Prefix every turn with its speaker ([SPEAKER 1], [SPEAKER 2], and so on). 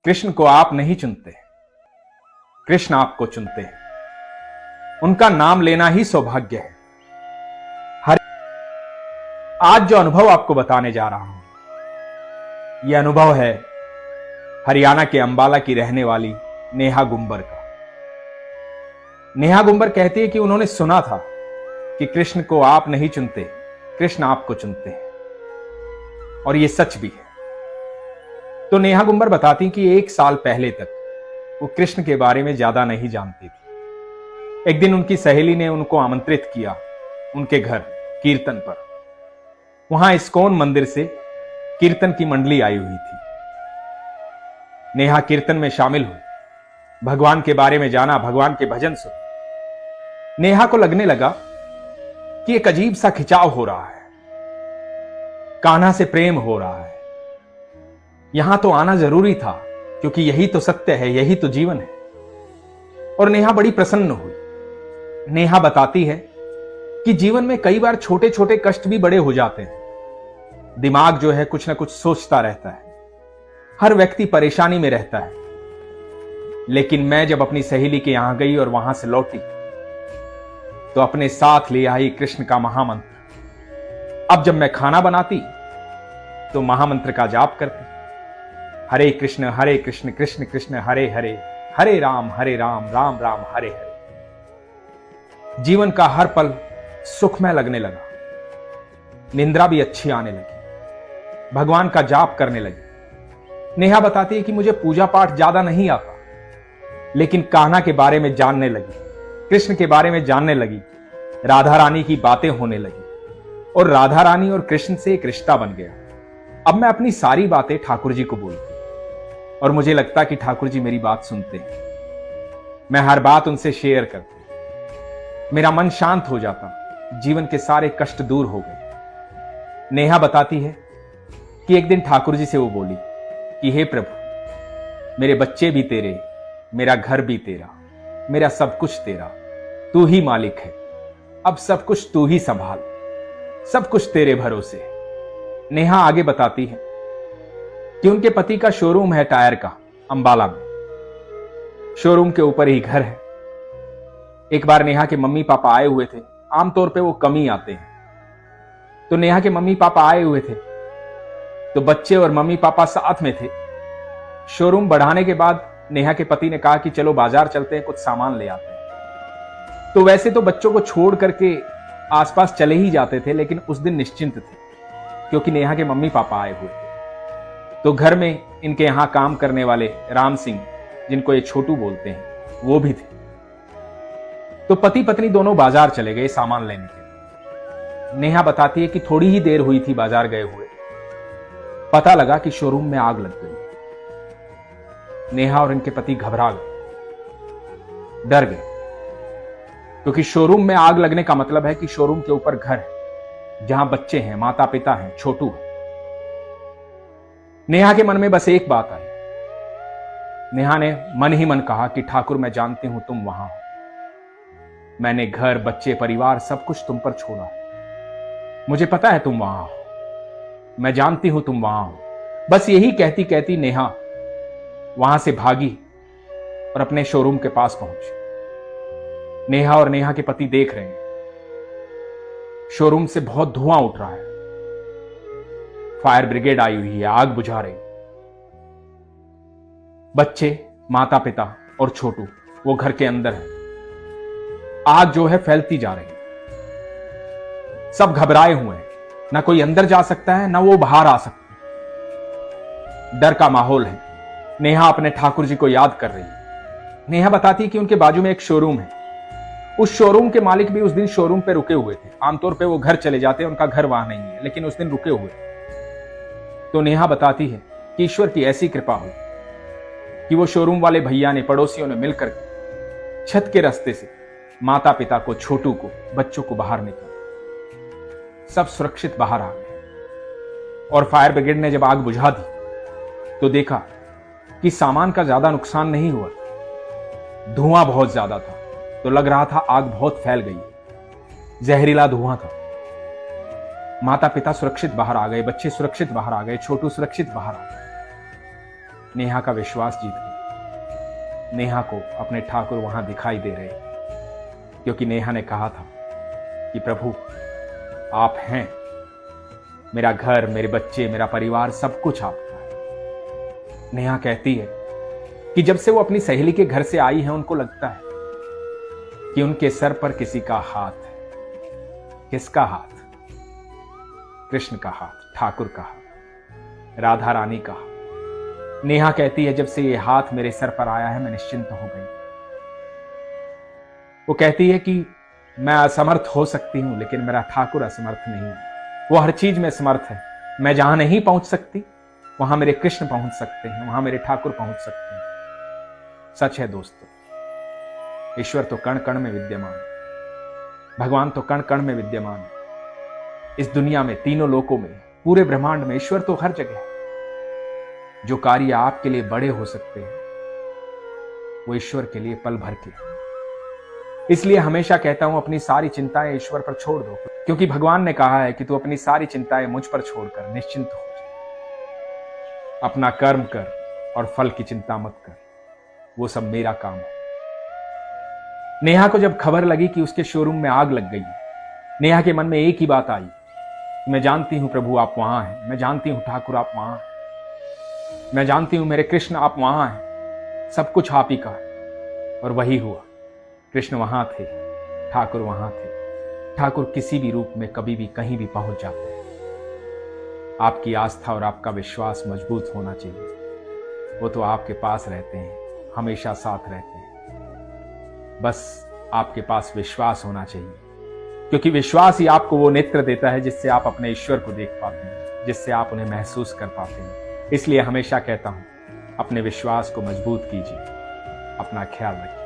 [SPEAKER 1] कृष्ण को आप नहीं चुनते, कृष्ण आपको चुनते हैं। उनका नाम लेना ही सौभाग्य है। आज जो अनुभव आपको बताने जा रहा हूं, यह अनुभव है हरियाणा के अंबाला की रहने वाली नेहा गुंबर का। नेहा गुंबर कहती है कि उन्होंने सुना था कि कृष्ण को आप नहीं चुनते, कृष्ण आपको चुनते हैं, और यह सच भी है। तो नेहा गुंबर बताती कि 1 साल पहले तक वो कृष्ण के बारे में ज्यादा नहीं जानती थी। एक दिन उनकी सहेली ने उनको आमंत्रित किया उनके घर कीर्तन पर। वहां इस्कॉन मंदिर से कीर्तन की मंडली आई हुई थी। नेहा कीर्तन में शामिल हुई, भगवान के बारे में जाना, भगवान के भजन सुने। नेहा को लगने लगा कि एक अजीब सा खिंचाव हो रहा है, कान्हा से प्रेम हो रहा है। यहां तो आना जरूरी था, क्योंकि यही तो सत्य है, यही तो जीवन है। और नेहा बड़ी प्रसन्न हुई। नेहा बताती है कि जीवन में कई बार छोटे छोटे कष्ट भी बड़े हो जाते हैं। दिमाग जो है कुछ ना कुछ सोचता रहता है, हर व्यक्ति परेशानी में रहता है। लेकिन मैं जब अपनी सहेली के यहां गई और वहां से लौटी, तो अपने साथ ले आई कृष्ण का महामंत्र। अब जब मैं खाना बनाती तो महामंत्र का जाप करती, हरे कृष्ण कृष्ण कृष्ण हरे हरे, हरे राम राम राम हरे हरे। जीवन का हर पल सुखमय लगने लगा, निंद्रा भी अच्छी आने लगी, भगवान का जाप करने लगी। नेहा बताती है कि मुझे पूजा पाठ ज्यादा नहीं आता, लेकिन कान्हा के बारे में जानने लगी, कृष्ण के बारे में जानने लगी, राधा रानी की बातें होने लगी, और राधा रानी और कृष्ण से एक रिश्ता बन गया। अब मैं अपनी सारी बातें ठाकुर जी को बोलती, और मुझे लगता कि ठाकुर जी मेरी बात सुनते हैं। मैं हर बात उनसे शेयर करती, मेरा मन शांत हो जाता, जीवन के सारे कष्ट दूर हो गए। नेहा बताती है कि एक दिन ठाकुर जी से वो बोली कि हे प्रभु, मेरे बच्चे भी तेरे, मेरा घर भी तेरा, मेरा सब कुछ तेरा, तू ही मालिक है, अब सब कुछ तू ही संभाल, सब कुछ तेरे भरोसे। नेहा आगे बताती है कि उनके पति का शोरूम है टायर का अंबाला में, शोरूम के ऊपर ही घर है। एक बार नेहा के मम्मी पापा आए हुए थे, आमतौर पे वो कम ही आते हैं। तो नेहा के मम्मी पापा आए हुए थे, तो बच्चे और मम्मी पापा साथ में थे। शोरूम बढ़ाने के बाद नेहा के पति ने कहा कि चलो बाजार चलते हैं, कुछ सामान ले आते हैं। तो वैसे तो बच्चों को छोड़ करके आसपास चले ही जाते थे, लेकिन उस दिन निश्चिंत थे, क्योंकि नेहा के मम्मी पापा आए हुए थे। तो घर में इनके यहां काम करने वाले राम सिंह, जिनको ये छोटू बोलते हैं, वो भी थे। तो पति पत्नी दोनों बाजार चले गए सामान लेने के लिए। नेहा बताती है कि थोड़ी ही देर हुई थी बाजार गए हुए, पता लगा कि शोरूम में आग लग गई। नेहा और इनके पति घबरा गए, डर गए, क्योंकि शोरूम में आग लगने का मतलब है कि शोरूम के ऊपर घर है, जहां बच्चे हैं, माता पिता हैं, छोटू है। नेहा के मन में बस एक बात आई। नेहा ने मन ही मन कहा कि ठाकुर, मैं जानती हूं तुम वहां हो, मैंने घर, बच्चे, परिवार सब कुछ तुम पर छोड़ा है, मुझे पता है तुम वहां हो, मैं जानती हूं तुम वहां हो। बस यही कहती कहती नेहा वहां से भागी और अपने शोरूम के पास पहुंची। नेहा और नेहा के पति देख रहे हैं, शोरूम से बहुत धुआं उठ रहा है, फायर ब्रिगेड आई हुई है, आग बुझा रही। बच्चे, माता पिता और छोटू वो घर के अंदर है। आग जो है फैलती जा रही है, सब घबराए हुए हैं, ना कोई अंदर जा सकता है, ना वो बाहर आ सकता है। डर का माहौल है। नेहा अपने ठाकुर जी को याद कर रही है। नेहा बताती है कि उनके बाजू में एक शोरूम है, उस शोरूम के मालिक भी उस दिन शोरूम पे रुके हुए थे। आमतौर पे वो घर चले जाते हैं, उनका घर वहां नहीं है, लेकिन उस दिन रुके हुए। तो नेहा बताती है कि ईश्वर की ऐसी कृपा हुई कि वो शोरूम वाले भैया ने, पड़ोसियों ने मिलकर छत के रास्ते से माता पिता को, छोटू को, बच्चों को बाहर निकाला, सब सुरक्षित बाहर आ गए। और फायर ब्रिगेड ने जब आग बुझा दी तो देखा कि सामान का ज्यादा नुकसान नहीं हुआ था, धुआं बहुत ज्यादा था, तो लग रहा था आग बहुत फैल गई, जहरीला धुआं था। माता पिता सुरक्षित बाहर आ गए, बच्चे सुरक्षित बाहर आ गए, छोटू सुरक्षित बाहर आ गए। नेहा का विश्वास जीत गई। नेहा को अपने ठाकुर वहां दिखाई दे रहे, क्योंकि नेहा ने कहा था कि प्रभु आप हैं, मेरा घर, मेरे बच्चे, मेरा परिवार, सब कुछ आपका है। नेहा कहती है कि जब से वो अपनी सहेली के घर से आई है, उनको लगता है कि उनके सर पर किसी का हाथ है। किसका हाथ? कृष्ण का हाथ, ठाकुर का हाथ, राधा रानी का हाथ। नेहा कहती है जब से ये हाथ मेरे सर पर आया है, मैं निश्चिंत हो गई। वो कहती है कि मैं असमर्थ हो सकती हूं, लेकिन मेरा ठाकुर असमर्थ नहीं है। वो हर चीज में समर्थ है। मैं जहां नहीं पहुंच सकती, वहां मेरे कृष्ण पहुंच सकते हैं, वहां मेरे ठाकुर पहुंच सकते हैं। सच है दोस्तों, ईश्वर तो कण कण में विद्यमान है, भगवान तो कण कण में विद्यमान है। इस दुनिया में, तीनों लोकों में, पूरे ब्रह्मांड में ईश्वर तो हर जगह है। जो कार्य आपके लिए बड़े हो सकते हैं, वो ईश्वर के लिए पल भर के। इसलिए हमेशा कहता हूं, अपनी सारी चिंताएं ईश्वर पर छोड़ दो, क्योंकि भगवान ने कहा है कि तू अपनी सारी चिंताएं मुझ पर छोड़कर निश्चिंत हो जा। अपना कर्म कर और फल की चिंता मत कर, वो सब मेरा काम है। नेहा को जब खबर लगी कि उसके शोरूम में आग लग गई, नेहा के मन में एक ही बात आई, मैं जानती हूं प्रभु आप वहां हैं, मैं जानती हूं ठाकुर आप वहां हैं, मैं जानती हूं मेरे कृष्ण आप वहां हैं, सब कुछ आप ही का है। और वही हुआ। कृष्ण वहां थे, ठाकुर वहां थे। ठाकुर किसी भी रूप में कभी भी कहीं भी पहुंच जाते हैं। आपकी आस्था और आपका विश्वास मजबूत होना चाहिए। वो तो आपके पास रहते हैं, हमेशा साथ रहते हैं। बस आपके पास विश्वास होना चाहिए, क्योंकि विश्वास ही आपको वो नेत्र देता है जिससे आप अपने ईश्वर को देख पाते हैं, जिससे आप उन्हें महसूस कर पाते हैं। इसलिए हमेशा कहता हूं, अपने विश्वास को मजबूत कीजिए। अपना ख्याल रखिए।